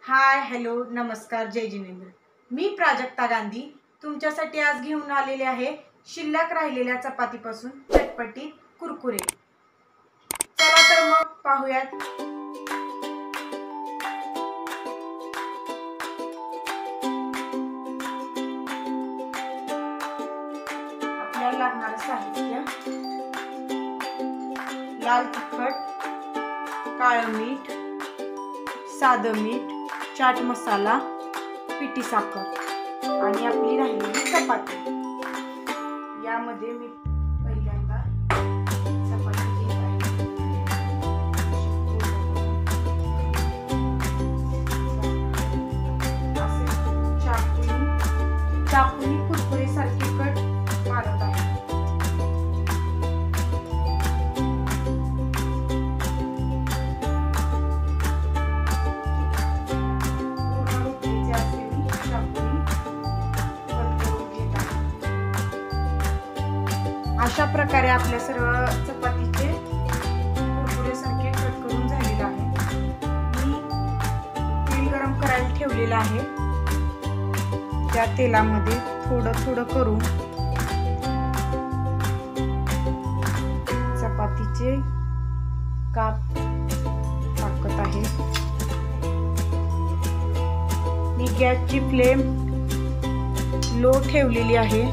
Hi hello नमस्कार जय जिनेंद्र। मी प्राजक्ता गांधी तुमच्यासाठी आज घेऊन आलेले आहे शिल्लक राहिलेल्या चपातीपासून चटपटीत कुरकुरे। चला तर मग पाहूयात। आपल्याला लागणारे साहित्य: लाल तिखट, काळं मीठ, साधं मीठ, चाट मसाला, पिठी साखर आणि आपली राहिलेली चपाती। यामध्ये मी पहिल्यांदा चपाती घेत आहे। असे चाकूनी कुरकुरे सारखे कट मारत आहे। अशा प्रकारे आपल्या सर्व चपातीचे कुरकुरे सारखे कट करून झालेले आहे। मी तेल गरम करायला ठेवलेलं आहे। त्या तेलामध्ये थोडं करून चपातीचे काप टाकत आहे। मी गॅसची फ्लेम लो ठेवलेली आहे।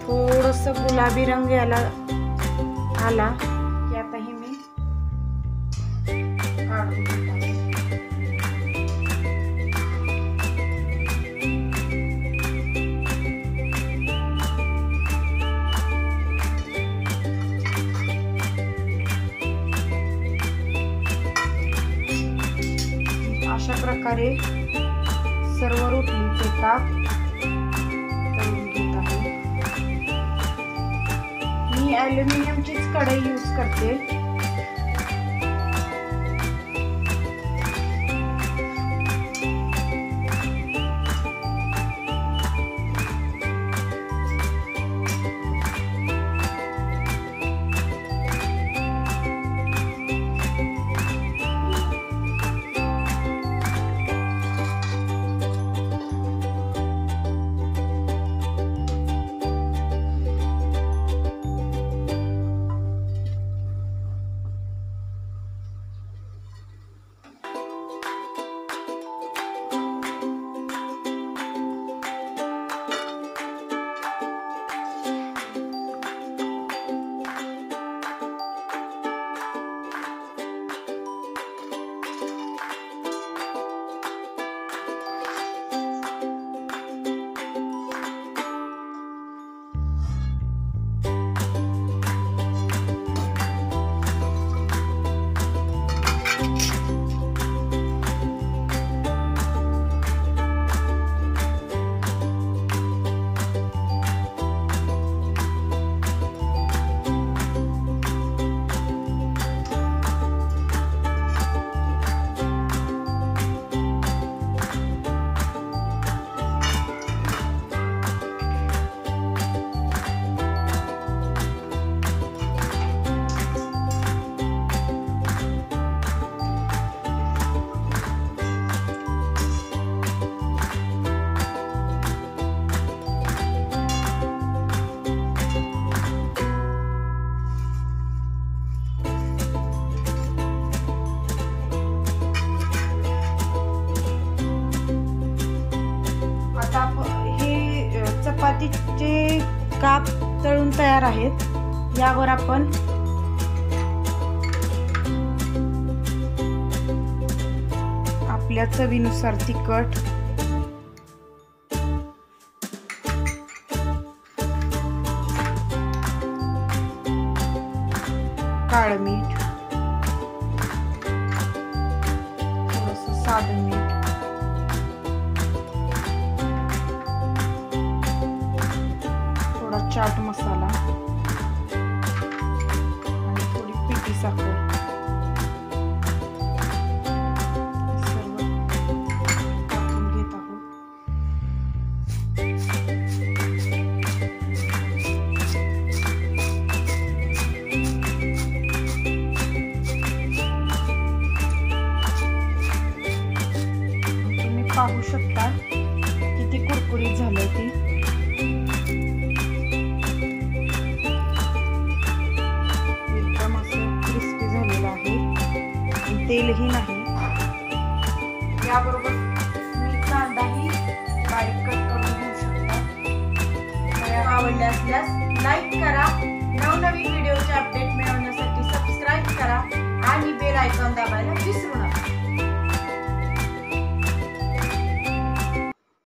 थोडंसं गुलाबी रंग याला आला की आता हे मी काढून घेत आहे। अशा प्रकारे सर्व रोटणीचे काप तळून घेत आहे। मी ॲल्युमिनियमचीच कढई यूज करते। चपातीचे काप तळून तयार आहेत। यावर आपण आपल्या चवीनुसार तिखट, काळं मीठ, थोडंसं साधं मीठ, थोडा चाट मसाला आणि थोडी पिठी साखर सर्व टाकून घेत आहोत. तुम्ही पाहू शकता किती कुरकुरीत झालंय ती. एकदम असं क्रिस्पी झालेलं आहे, तेलही नाही. याबरोबर मी कांदाही बारीक कट करून घेऊ शकता. आवडले असल्यास लाईक करा, नवनवीन व्हिडिओचे अपडेट मिळवण्यासाठी सबस्क्राईब करा आणि बेल आयकॉन दाबायला विसरू